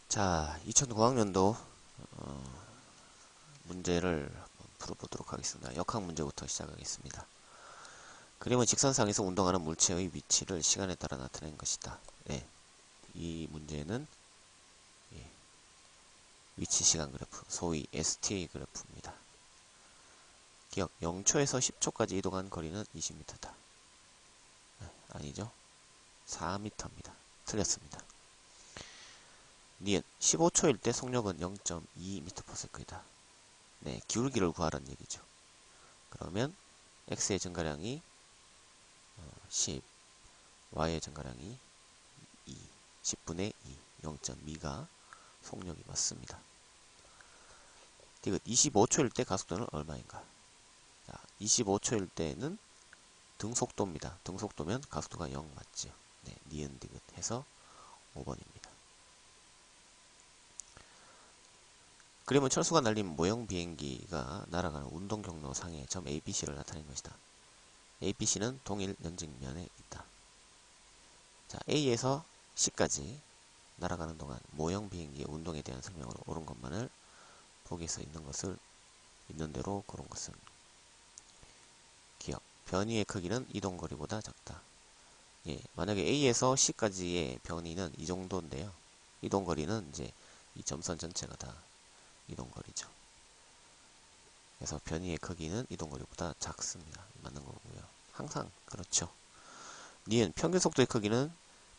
자, 2009학년도 문제를 한번 풀어보도록 하겠습니다. 역학 문제부터 시작하겠습니다. 그림은 직선상에서 운동하는 물체의 위치를 시간에 따라 나타낸 것이다. 네, 이 문제는 위치 시간 그래프, 소위 STA 그래프입니다. 기억, 0초에서 10초까지 이동한 거리는 20m다. 네, 아니죠? 4m입니다. 틀렸습니다. 니은 15초일 때 속력은 0.2m/s이다. 네, 기울기를 구하라는 얘기죠. 그러면 x의 증가량이 10, y의 증가량이 2, 10분의 2, 0.2가 속력이 맞습니다. 디귿 25초일 때 가속도는 얼마인가? 자, 25초일 때는 등속도입니다. 등속도면 가속도가 0 맞죠? 네, 니은 디귿 해서 5번입니다. 그림은 철수가 날린 모형 비행기가 날아가는 운동 경로 상의 점 ABC를 나타낸 것이다. ABC는 동일 면직면에 있다. 자, A에서 C까지 날아가는 동안 모형 비행기의 운동에 대한 설명으로 옳은 것만을 보기에서 있는 대로 고른 것은 기억. 변이의 크기는 이동거리보다 작다. 예, 만약에 A에서 C까지의 변이는 이 정도인데요. 이동거리는 이제 이 점선 전체가 다 이동거리죠. 그래서 변이의 크기는 이동거리보다 작습니다. 맞는 거고요. 항상 그렇죠. 니은 평균 속도의 크기는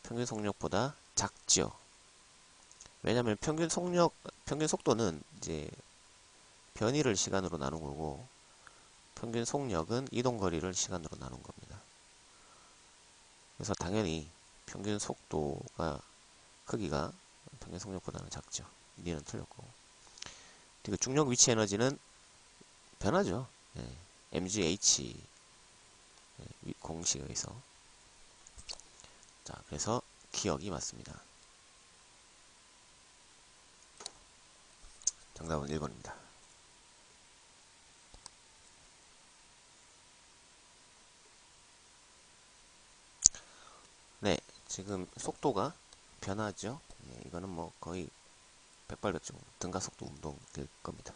평균 속력보다 작죠. 왜냐하면 평균 속도는 이제 변이를 시간으로 나눈 거고, 평균 속력은 이동거리를 시간으로 나눈 겁니다. 그래서 당연히 평균 속도가 크기가 평균 속력보다는 작죠. 니는 틀렸고. 그리고 중력 위치 에너지는 변하죠. 네. mgh 공식에 의해서. 자, 그래서 기억이 맞습니다. 정답은 1번입니다. 네, 지금 속도가 변하죠. 네, 이거는 뭐 거의 백발백중 등가속도 운동 될 겁니다.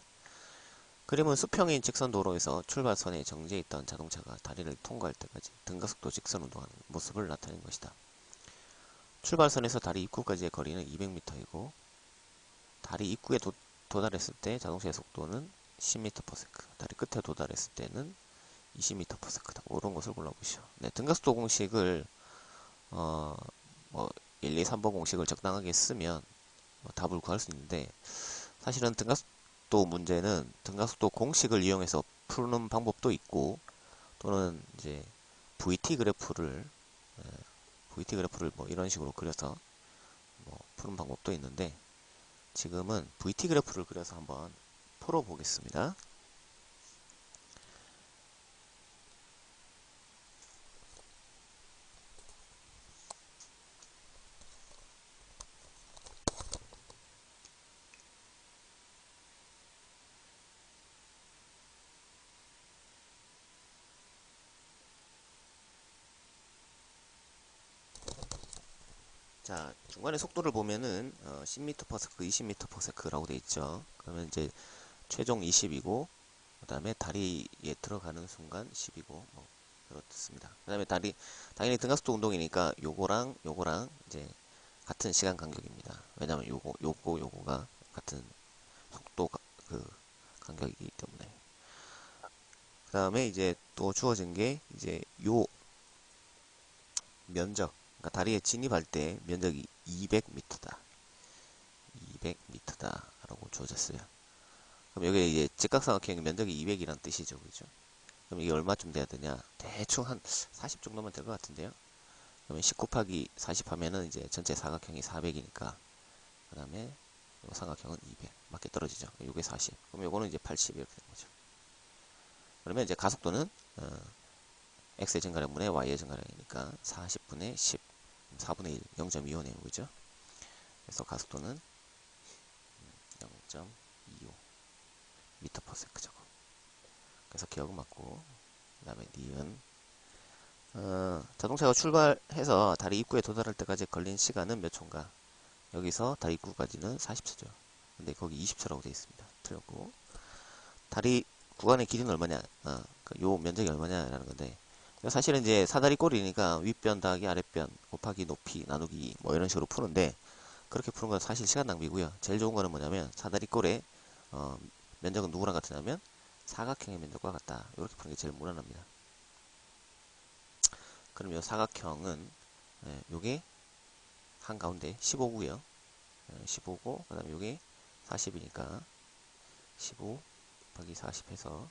그림은 수평인 직선 도로에서 출발선에 정지해 있던 자동차가 다리를 통과할 때까지 등가속도 직선 운동하는 모습을 나타낸 것이다. 출발선에서 다리 입구까지의 거리는 200m이고 다리 입구에 도달했을 때 자동차의 속도는 10m/s, 다리 끝에 도달했을 때는 20m/s다. 옳은 것을 골라보시오. 네, 등가속도 공식을 뭐 1, 2, 3번 공식을 적당하게 쓰면 답을 구할 수 있는데, 사실은 등가속도 문제는 등가속도 공식을 이용해서 푸는 방법도 있고, 또는 이제 VT 그래프를 뭐 이런 식으로 그려서 뭐 푸는 방법도 있는데, 지금은 VT 그래프를 그려서 한번 풀어보겠습니다. 자, 중간에 속도를 보면은 10m/s, 20m/s라고 돼 있죠. 그러면 이제 최종 20이고, 그 다음에 다리에 들어가는 순간 10이고, 뭐 그렇습니다. 그 다음에 당연히 등가속도 운동이니까 요거랑 이제 같은 시간 간격입니다. 왜냐면 요거가 같은 속도 그 간격이기 때문에. 그 다음에 이제 또 주어진 게 이제 요 면적, 그러니까 다리에 진입할 때 면적이 200m다. 200m다 라고 주어졌어요. 그럼 여기 이제 직각삼각형의 면적이 200이란 뜻이죠. 그죠? 그럼 이게 얼마쯤 돼야 되냐? 대충 한 40 정도면 될 것 같은데요. 그러면 10 곱하기 40 하면은 이제 전체 사각형이 400이니까, 그 다음에 삼각형은 200 맞게 떨어지죠. 요게 40. 그럼 요거는 이제 80 이렇게 되는 거죠. 그러면 이제 가속도는 x의 증가량분의 y의 증가량이니까 40분의 10, 4분의 1, 0.25네요. 그죠? 그래서 가속도는 0.25 m/s 저거. 그래서 기억은 맞고, 그 다음에 니은 자동차가 출발해서 다리 입구에 도달할 때까지 걸린 시간은 몇 초인가? 여기서 다리 9까지는 40초죠. 근데 거기 20초라고 되어 있습니다. 틀렸고. 다리 구간의 길이는 얼마냐? 요 면적이 얼마냐라는 건데, 사실은 이제 사다리 꼴이니까 윗변 더하기 아랫변 곱하기 높이 나누기 뭐 이런 식으로 푸는데, 그렇게 푸는 건 사실 시간 낭비고요. 제일 좋은 거는 뭐냐면 사다리 꼴의 면적은 누구랑 같으냐면 사각형의 면적과 같다. 이렇게 푸는 게 제일 무난합니다. 그럼 요 사각형은 요게 한가운데 15고요. 15고 그 다음에 요게 40이니까 15 곱하기 40 해서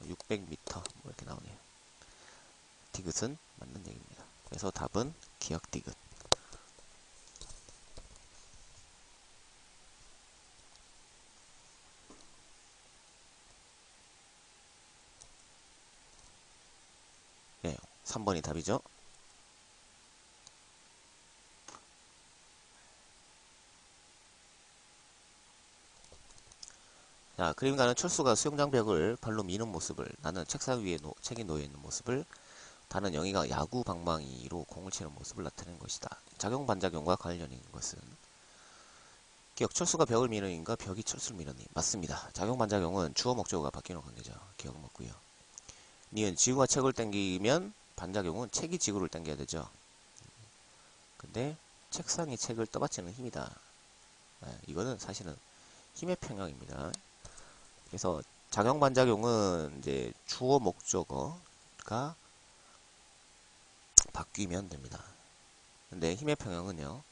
600m 뭐 이렇게 나오네요. 디귿은 맞는 얘기입니다. 그래서 답은 기역 디귿. 네, 3번이 답이죠. 자, 그림가는 철수가 수영장벽을 발로 미는 모습을, 나는 책상 위에 책이 놓여있는 모습을, 다는 영희가 야구 방망이로 공을 치는 모습을 나타내는 것이다. 작용 반작용과 관련이 있는 것은 기억, 철수가 벽을 미는 힘과 벽이 철수를 미는 힘. 맞습니다. 작용 반작용은 주어 목적어가 바뀌는 관계죠. 기억 맞고요. 니은 지구가 책을 당기면 반작용은 책이 지구를 당겨야 되죠. 근데 책상이 책을 떠받치는 힘이다. 이거는 사실은 힘의 평형입니다. 그래서 작용 반작용은 이제 주어 목적어가 바뀌면 됩니다. 근데 힘의 평형은요,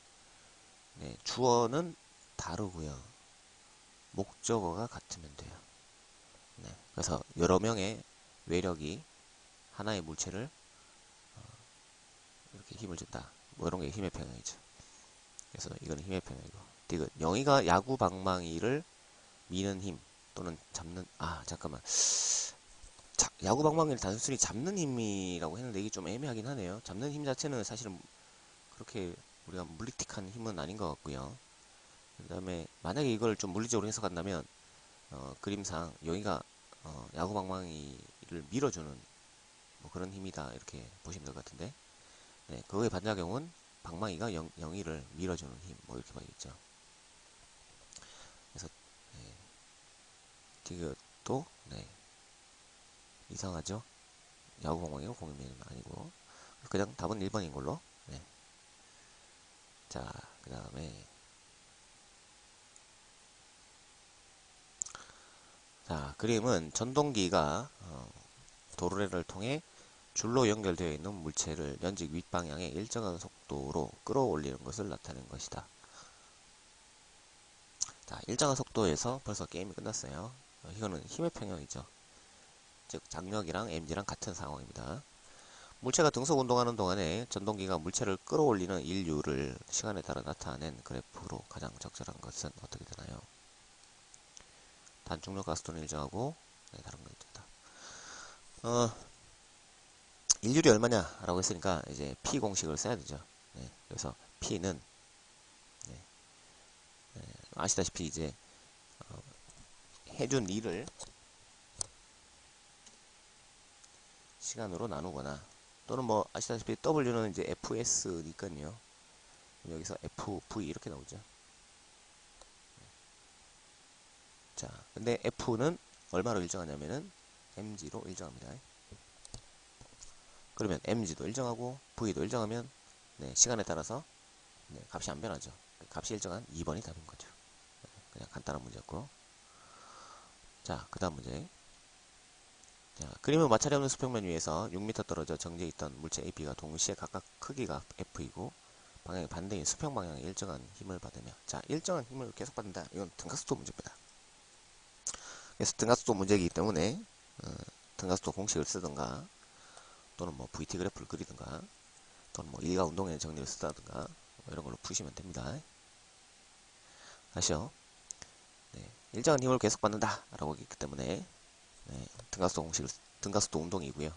주어는 다르고요, 목적어가 같으면 돼요. 그래서 여러 명의 외력이 하나의 물체를 이렇게 힘을 준다. 뭐 이런 게 힘의 평형이죠. 그래서 이거는 힘의 평형이고, 디귿 영희가 야구 방망이를 미는 힘 또는 잡는, 잠깐만, 야구 방망이를 단순히 잡는 힘이라고 했는데 이게 좀 애매하긴 하네요. 잡는 힘 자체는 사실은 그렇게 우리가 물리틱한 힘은 아닌 것 같고요. 그 다음에 만약에 이걸 좀 물리적으로 해석한다면 그림상 여기가 야구 방망이를 밀어주는 뭐 그런 힘이다 이렇게 보시면 될 것 같은데, 그거의 반작용은 방망이가 영희를 밀어주는 힘 뭐 이렇게 봐야겠죠. 그래서 디귿도 이상하죠. 야구 방망이가 공을 미는 아니고, 그냥 답은 1번인 걸로. 자, 그 다음에 자, 그림은 전동기가 도로래를 통해 줄로 연결되어 있는 물체를 연직 윗방향에 일정한 속도로 끌어올리는 것을 나타내는 것이다. 자, 일정한 속도에서 벌써 게임이 끝났어요. 이거는 힘의 평형이죠. 즉 장력이랑 mg랑 같은 상황입니다. 물체가 등속 운동하는 동안에 전동기가 물체를 끌어올리는 인류를 시간에 따라 나타낸 그래프로 가장 적절한 것은 어떻게 되나요? 단중력 가속도는 일정하고 다른 거 있다. 일률이 얼마냐 라고 했으니까 이제 P 공식을 써야 되죠. 그래서 P는 아시다시피 이제 해준 일을 시간으로 나누거나, 또는 뭐 아시다시피 W는 이제 FS니까요. 여기서 FV 이렇게 나오죠. 자, 근데 F는 얼마로 일정하냐면은 mg로 일정합니다. 그러면 mg도 일정하고 v도 일정하면 시간에 따라서 값이 안 변하죠. 값이 일정한 2번이 답인 거죠. 그냥 간단한 문제였고. 자, 그 다음 문제. 자, 그림은 마찰이 없는 수평면 위에서 6m 떨어져 정지해 있던 물체 AB가 동시에 각각 크기가 F이고 방향이 반대인 수평 방향에 일정한 힘을 받으며, 자, 일정한 힘을 계속 받는다. 이건 등가속도 문제입니다. 그래서 등가속도 문제이기 때문에 등가속도 공식을 쓰든가, 또는 뭐 VT 그래프를 그리든가, 또는 뭐 일가 운동의 정리를 쓰다든가 뭐 이런 걸로 푸시면 됩니다. 다시요. 일정한 힘을 계속 받는다 라고 했기 때문에 등가속도 공식을, 등가속도 운동이고요.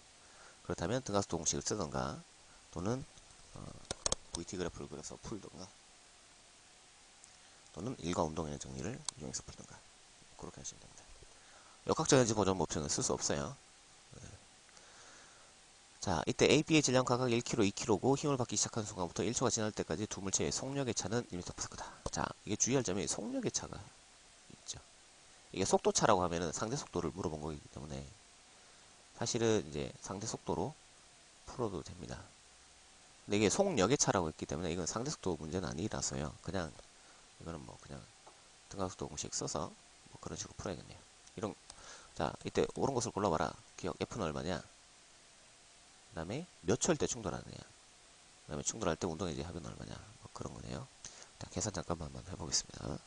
그렇다면 등가속도 공식을 쓰든가, 또는 VT 그래프를 그려서 풀든가, 또는 일가 운동의 정리를 이용해서 풀든가, 그렇게 하시면 됩니다. 역학적 현지 보존 법칙은 쓸 수 없어요. 자, 이때 AB의 질량 각각 1kg, 2kg고 힘을 받기 시작한 순간부터 1초가 지날 때까지 두 물체의 속력의 차는 1m/s다. 자, 이게 주의할 점이 속력의 차가 있죠. 이게 속도 차라고 하면은 상대 속도를 물어본 거기 때문에 사실은 이제 상대 속도로 풀어도 됩니다. 근데 이게 속력의 차라고 했기 때문에 이건 상대 속도 문제는 아니라서요. 그냥 이거는 뭐 그냥 등가속도 공식 써서 뭐 그런 식으로 풀어야겠네요. 이런 자, 이때 옳은 것을 골라봐라. 기억 F는 얼마냐? 그 다음에 몇 초일 때 충돌하느냐? 그 다음에 충돌할 때 운동의 합은 얼마냐? 뭐 그런 거네요. 자, 계산 잠깐만 한번 해보겠습니다.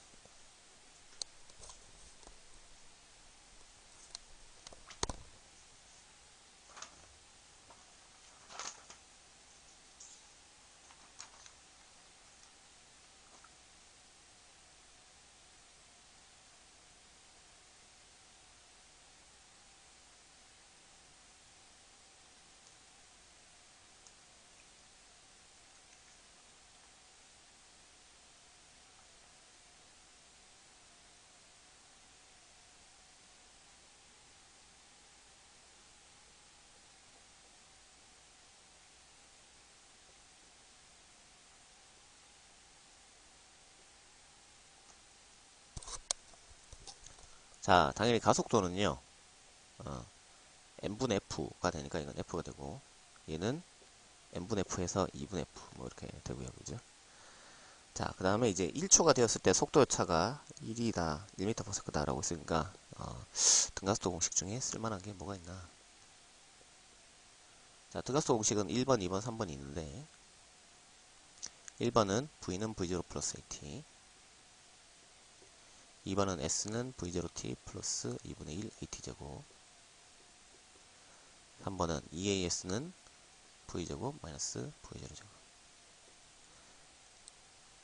자, 당연히 가속도는요, 어, n분의 f가 되니까 이건 f가 되고, 얘는 n분의 f에서 2분의 f, 뭐 이렇게 되고요. 그죠? 자, 그 다음에 이제 1초가 되었을 때 속도 차가 1이다, 1m/s다 라고 했으니까, 등가속도 공식 중에 쓸만한 게 뭐가 있나? 자, 등가속도 공식은 1번, 2번, 3번이 있는데, 1번은 V는 V0 플러스 AT, 2번은 S는 V0T 플러스 2분의 1 AT제곱, 3번은 EAS는 V제곱 마이너스 V0제곱.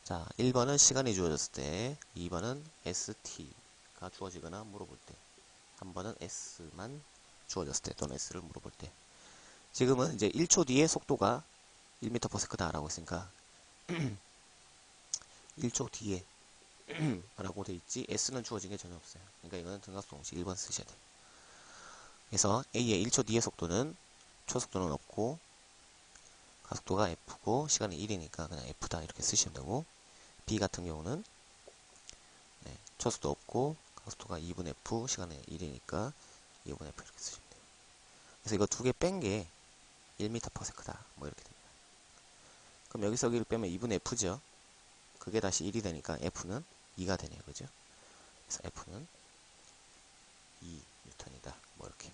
자, 1번은 시간이 주어졌을 때, 2번은 ST가 주어지거나 물어볼 때, 3번은 S만 주어졌을 때, 또는 S를 물어볼 때. 지금은 이제 1초 뒤에 속도가 1m/s다 라고 했으니까, 1초 뒤에 라고 돼 있지, S는 주어진 게 전혀 없어요. 그러니까 이거는 등가속도 공식 1번 쓰셔야 돼요. 그래서 A의 1초 뒤의 속도는, 초속도는 없고, 가속도가 F고, 시간이 1이니까 그냥 F다 이렇게 쓰시면 되고, B 같은 경우는, 네, 초속도 없고, 가속도가 2분의 F, 시간이 1이니까 2분의 F 이렇게 쓰시면 돼요. 그래서 이거 두 개 뺀 게 1m/s다. 뭐 이렇게 됩니다. 그럼 여기서 여기를 빼면 2분의 F죠. 그게 다시 1이 되니까 F는 2가 되네요. 그죠? 그래서 F는 2N이다. 뭐 이렇게.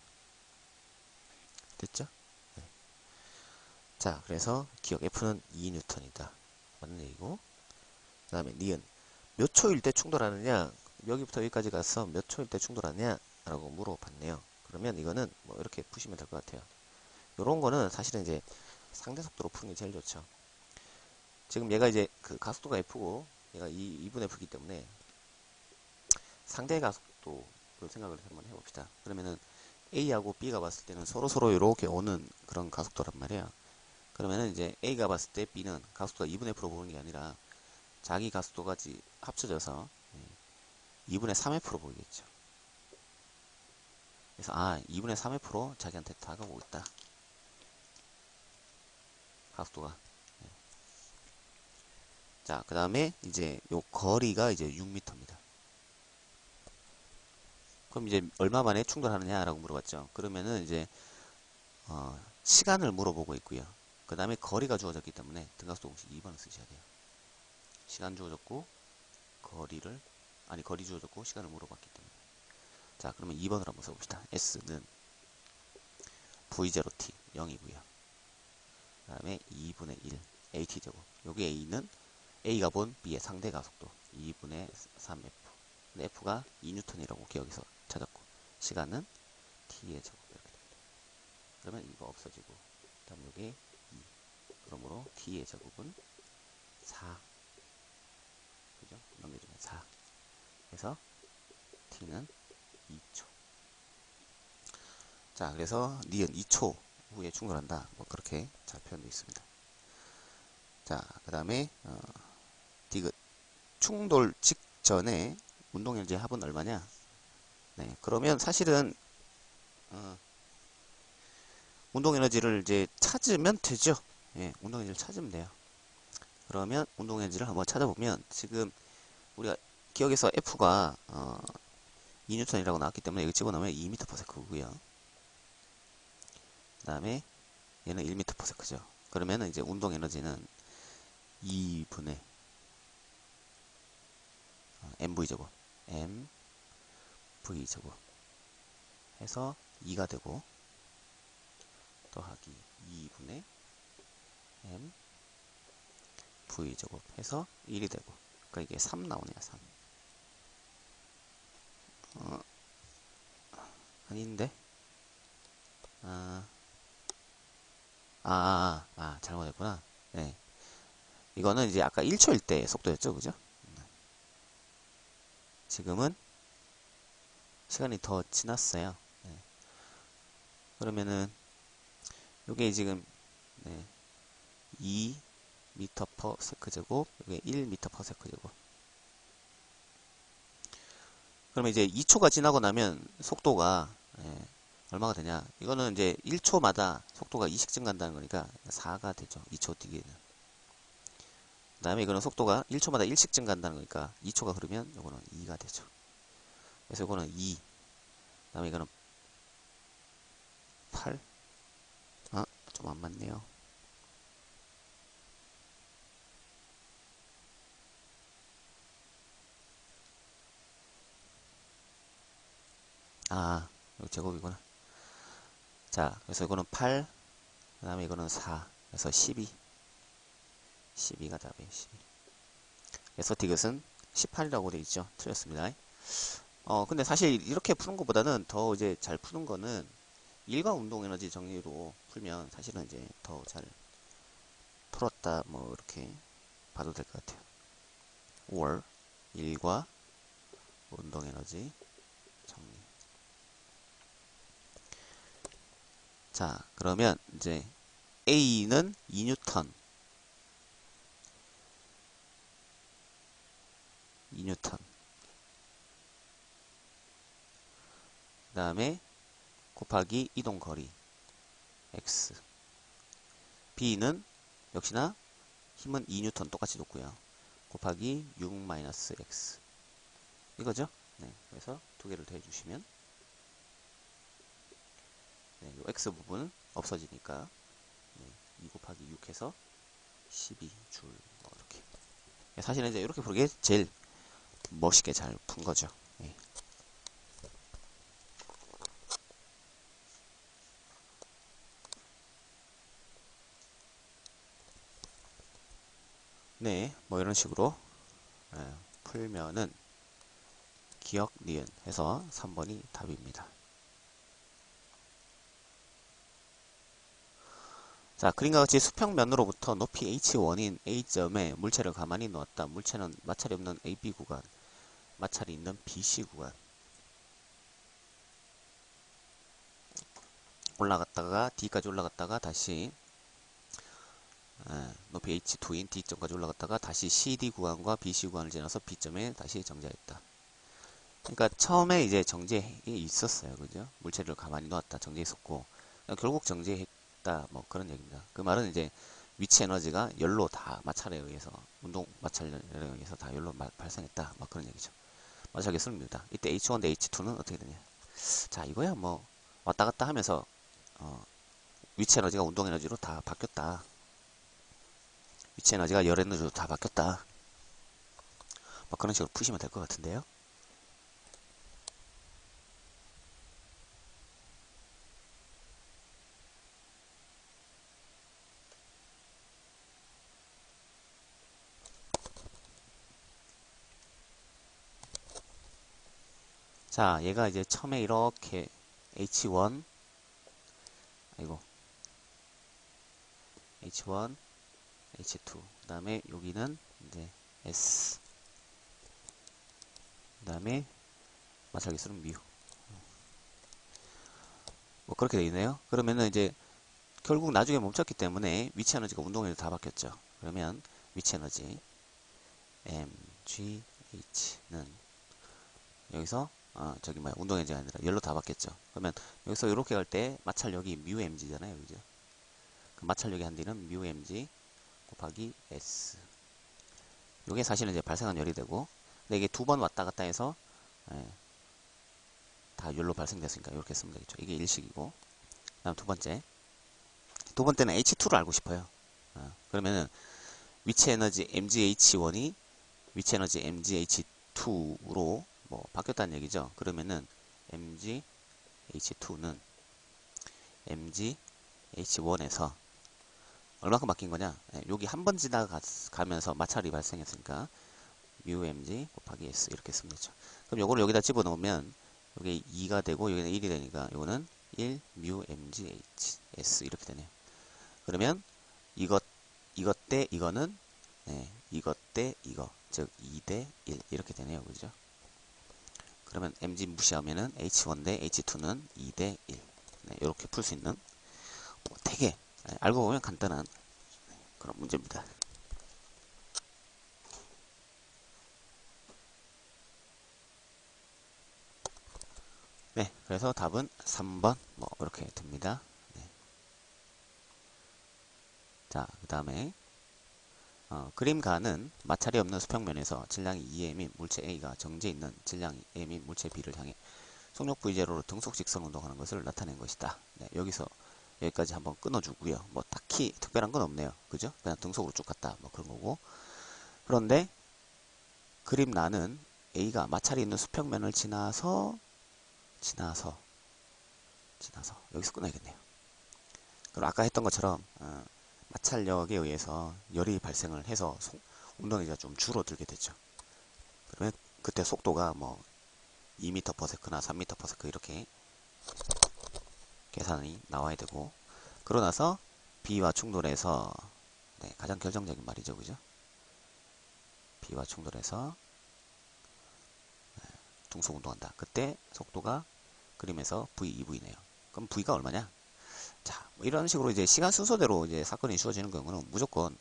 됐죠? 네. 자, 그래서 기억 F는 2N이다. 맞는 얘기고. 그 다음에 니은. 몇 초일 때 충돌하느냐? 여기부터 여기까지 가서 몇 초일 때 충돌하느냐? 라고 물어봤네요. 그러면 이거는 뭐 이렇게 푸시면 될 것 같아요. 요런 거는 사실은 이제 상대 속도로 푸는 게 제일 좋죠. 지금 얘가 이제 그 가속도가 F고 얘가 2분의 F이기 때문에 상대 가속도로 생각을 한번 해봅시다. 그러면은 A하고 B가 봤을 때는 서로 이렇게 오는 그런 가속도란 말이야. 그러면은 이제 A가 봤을 때 B는 가속도가 2분의 F로 보는 게 아니라 자기 가속도까지 합쳐져서 2분의 3F로 보이겠죠. 그래서 2분의 3F로 자기한테 다가오고 있다. 가속도가. 자, 그 다음에 이제 요 거리가 이제 6m입니다. 그럼 이제 얼마 만에 충돌하느냐라고 물어봤죠. 그러면은 이제 시간을 물어보고 있고요. 그 다음에 거리가 주어졌기 때문에 등가속도 공식 2번을 쓰셔야 돼요. 시간 주어졌고 거리 주어졌고 시간을 물어봤기 때문에. 자, 그러면 2번을 한번 써봅시다. S는 V0T 0이고요. 그 다음에 2분의 1 AT제곱. 여기 A는 A가 본 B의 상대 가속도 2분의 3F. 근데 F가 2N이라고 기억해서 찾았고, 시간은 T의 제곱 이렇게 됩니다. 그러면 이거 없어지고, 다음 여기 2. 그러므로 T의 제곱은 4. 그죠? 넘겨주면 4. 그래서 T는 2초. 자, 그래서 니은 2초 후에 충돌한다. 뭐 그렇게 잘 표현되어 있습니다. 자, 그 다음에 디귿. 충돌 직전에 운동연제 합은 얼마냐? 네, 그러면 사실은 운동 에너지를 이제 찾으면 되죠. 예, 운동 에너지를 찾으면 돼요. 그러면 운동 에너지를 한번 찾아보면 지금 우리가 기억에서 F가 2N이라고 나왔기 때문에 이거 집어넣으면 2m/s고요. 그 다음에 얘는 1m/s죠. 그러면 이제 운동 에너지는 2분의 mv제곱 mv제곱 해서 2가 되고 더하기 2분의 m v제곱 해서 1이 되고 그러니까 이게 3 나오네요. 3 아닌데 잘못했구나. 네. 이거는 이제 아까 1초일 때 속도였죠, 그죠? 지금은 시간이 더 지났어요. 네. 그러면은 요게 지금 2m/s 제곱, 요게 1m/s 제곱. 그러면 이제 2초가 지나고 나면 속도가 얼마가 되냐? 이거는 이제 1초마다 속도가 2씩 증가한다는 거니까 4가 되죠. 2초 뒤에는. 그 다음에 이거는 속도가 1초마다 1씩 증가한다는 거니까 2초가 흐르면 이거는 2가 되죠. 그래서 이거는 2. 그 다음에 이거는 8. 좀 안 맞네요. 여기 제곱이구나. 자, 그래서 이거는 8. 그 다음에 이거는 4. 그래서 12. 12가 답이에요. 12. 그래서 디귿은 18이라고 되어 있죠. 틀렸습니다. 근데 사실 이렇게 푸는 것보다는 더 이제 잘 푸는 거는 일과 운동 에너지 정리로 풀면 사실은 이제 더 잘 풀었다 뭐 이렇게 봐도 될 것 같아요. 5월 일과 운동 에너지 정리. 자, 그러면 이제 A는 2뉴턴. 2뉴턴. 그 다음에 곱하기 이동거리 x. B는 역시나 힘은 2뉴턴 똑같이 놓고요. 곱하기 6-x. 이거죠? 네, 그래서 두 개를 더해주시면 이 x 부분은 없어지니까 2 곱하기 6 해서 12줄 뭐 이렇게. 사실은 이제 이렇게 부르게 제일 멋있게 잘 푼 거죠. 네. 네, 뭐 이런 식으로 풀면은 기억, 니은 해서 3번이 답입니다. 자, 그림과 같이 수평면으로부터 높이 h1인 A점에 물체를 가만히 놓았다. 물체는 마찰이 없는 AB 구간, 마찰이 있는 BC 구간. 올라갔다가 D까지 올라갔다가 다시 높이 H2인 D점까지 올라갔다가 다시 CD 구간과 BC 구간을 지나서 B점에 다시 정지했다. 그러니까 처음에 이제 정지에 있었어요. 그죠? 물체를 가만히 놓았다. 정지에 있었고 결국 정지했다. 뭐 그런 얘기입니다. 그 말은 이제 위치 에너지가 열로 다 마찰에 의해서 운동 마찰에 의해서 다 열로 발생했다. 막 그런 얘기죠. 마찰 개수입니다. 이때 H1 대 H2는 어떻게 되냐? 자, 이거야 뭐 왔다 갔다 하면서 위치 에너지가 운동 에너지로 다 바뀌었다. 위치 에너지가 열 에너지로 다 바뀌었다. 뭐 그런 식으로 푸시면 될 것 같은데요. 자, 얘가 이제 처음에 이렇게 H1, 아이고, H1, H2, 그 다음에 여기는 이제 S, 그 다음에 마찰계수는 뮤. 뭐 그렇게 되어 있네요. 그러면은 이제 결국 나중에 멈췄기 때문에 위치 에너지가 운동 에너지 다 바뀌었죠. 그러면 위치 에너지 MGH는 여기서 저기 뭐야 운동에너지가 아니라 열로 다 바뀌었죠. 그러면 여기서 이렇게 갈 때 마찰력이 뮤 mg잖아요, 그죠? 그 마찰력의 한디는 뮤 mg 곱하기 s. 이게 사실은 이제 발생한 열이 되고, 근데 이게 두 번 왔다 갔다 해서 예, 다 열로 발생됐으니까 이렇게 쓰면 되겠죠. 이게 일식이고, 그다음 두 번째는 H2를 알고 싶어요. 그러면은 위치 에너지 mgh1이 위치 에너지 mgh2로 뭐 바뀌었다는 얘기죠. 그러면은 mgh2는 mgh1에서 얼마큼 바뀐 거냐? 여기 한 번 지나가면서 마찰이 발생했으니까 뮤 mg 곱하기 s 이렇게 쓰면 되죠. 그럼 요거를 여기다 집어넣으면 여기 2가 되고 여기는 1이 되니까 요거는 1 뮤 mg h s 이렇게 되네요. 그러면 이것 대 이거는 이것 대 이거 즉 2 대 1 이렇게 되네요. 그죠? 그러면 mg 무시하면은 h1 대 h2는 2 대 1 이렇게 풀 수 있는 뭐 되게 알고 보면 간단한 그런 문제입니다. 네, 그래서 답은 3번 뭐 이렇게 됩니다. 네. 자, 그 다음에 그림가는 마찰이 없는 수평면에서 질량이 2m인 물체 A가 정지해 있는 질량이 m인 물체 B를 향해 속력 V제로로 등속 직선 운동하는 것을 나타낸 것이다. 네, 여기까지 한번 끊어주고요. 뭐 딱히 특별한 건 없네요. 그죠? 그냥 등속으로 쭉 갔다 뭐 그런 거고. 그런데 그림란은 A가 마찰이 있는 수평면을 지나서 여기서 끊어야겠네요. 그럼 아까 했던 것처럼 마찰력에 의해서 열이 발생을 해서 운동에너지가 좀 줄어들게 되죠. 그러면 그때 속도가 뭐 2m/s나 3m/s 이렇게 계산이 나와야 되고, 그러고 나서 B와 충돌해서 가장 결정적인 말이죠, 그죠? B와 충돌해서 등속 운동한다. 그때 속도가 그림에서 v2v네요. 그럼 v가 얼마냐? 자, 뭐 이런 식으로 이제 시간 순서대로 이제 사건이 이루어지는 경우는 무조건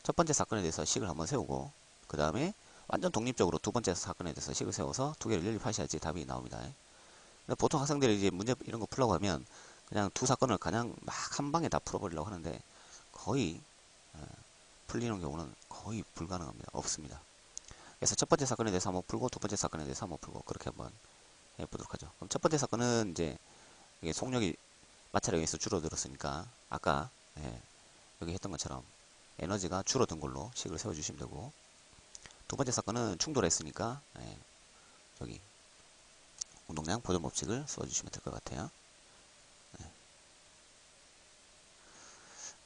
첫 번째 사건에 대해서 식을 한번 세우고, 그 다음에 완전 독립적으로 두 번째 사건에 대해서 식을 세워서 두 개를 연립하셔야지 답이 나옵니다. 근데 보통 학생들이 이제 문제 이런 거 풀려고 하면 그냥 두 사건을 그냥 막 한 방에 다 풀어버리려고 하는데 거의 풀리는 경우는 거의 불가능합니다. 없습니다. 그래서 첫 번째 사건에 대해서 한번 풀고 두 번째 사건에 대해서 한번 풀고 그렇게 한번 해보도록 하죠. 그럼 첫 번째 사건은 이제 이게 속력이 마찰에 의해서 줄어들었으니까 아까 여기 했던 것처럼 에너지가 줄어든 걸로 식을 세워주시면 되고, 두 번째 사건은 충돌했으니까 여기 운동량 보존 법칙을 써주시면 될 것 같아요.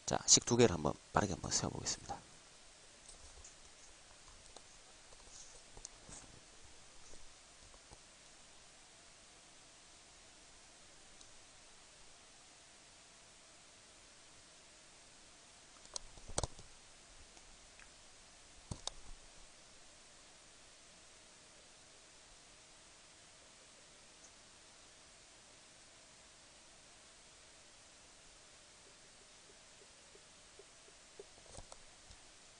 자, 식 두 개를 한번 빠르게 한번 세워보겠습니다.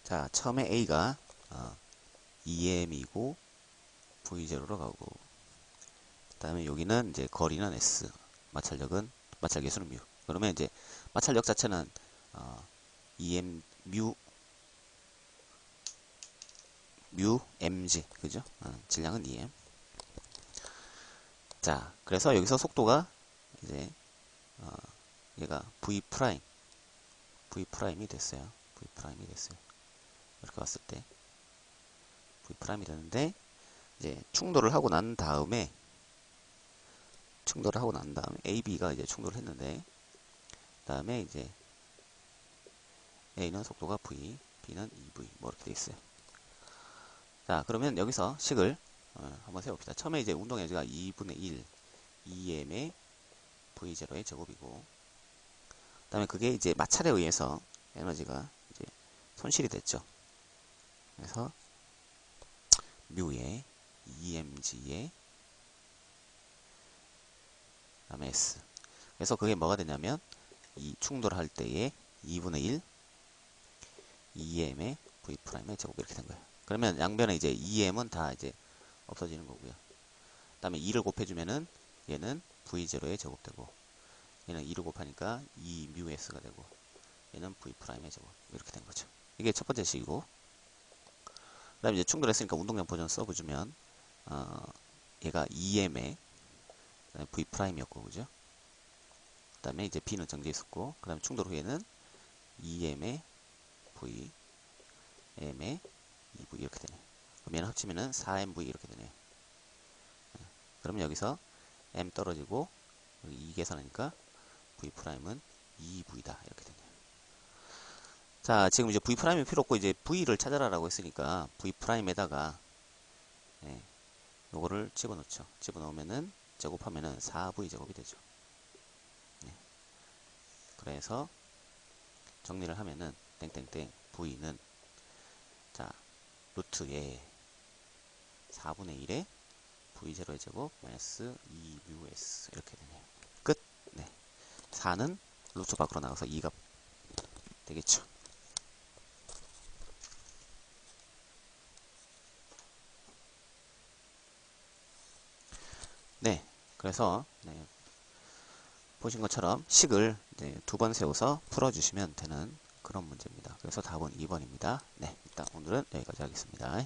자, 처음에 A가 2m이고 V0로 가고, 그 다음에 여기는 이제 거리는 S, 마찰 계수는 뮤. 그러면 이제 마찰력 자체는 2m 뮤 mg, 그죠? 질량은 2m. 자, 그래서 여기서 속도가 이제 얘가 v 프라임이 됐어요. v 프라임이 됐어요. 이렇게 왔을 때 v 프라임이 되는데, 이제 충돌을 하고 난 다음에 AB가 이제 충돌을 했는데, 그 다음에 이제 A는 속도가 V, B는 2V 뭐 이렇게 돼 있어요. 자, 그러면 여기서 식을 한번 세봅시다. 처음에 이제 운동 에너지가 2분의 1 2m의 V0의 제곱이고, 그 다음에 그게 이제 마찰에 의해서 에너지가 이제 손실이 됐죠. 그래서 뮤에 2mg에 다음에 s. 그래서 그게 뭐가 되냐면 이 충돌할 때에 2분의 1 2m의 v''의 제곱 이렇게 된 거예요. 그러면 양변에 이제 2m은 다 이제 없어지는 거고요. 다음에 2를 곱해주면은 얘는 V0에 제곱되고, 얘는 2를 곱하니까 2μs가 되고, 얘는 V'의 제곱. 이렇게 된 거죠. 이게 첫 번째 식이고, 그 다음에 이제 충돌했으니까 운동량 버전 써보주면, 얘가 2m에 V'이었고, 그죠? 그 다음에 이제 B는 정지해 있었고, 그 다음에 충돌 후에는 2m에 V, m에 2V 이렇게 되네. 그럼 얘는 합치면은 4mV 이렇게 되네요. 그러면 여기서 m 떨어지고, 여기 2 계산하니까 V'은 2V다. 이렇게 되네요. 자, 지금 이제 V'이 필요 없고, 이제 V를 찾아라라고 했으니까, V'에다가, 예, 요거를 집어넣죠. 집어넣으면은, 제곱하면은 4V 제곱이 되죠. 네. 그래서, 정리를 하면은, 땡땡땡, V는, 자, 루트에 4분의 1에 V0의 제곱, 마이너스 2μs. 이렇게 되네요. 끝. 네. 4는 루트 밖으로 나가서 2가 되겠죠. 네. 그래서, 네. 보신 것처럼 식을 두 번 세워서 풀어주시면 되는 그런 문제입니다. 그래서 답은 2번입니다. 네, 일단 오늘은 여기까지 하겠습니다.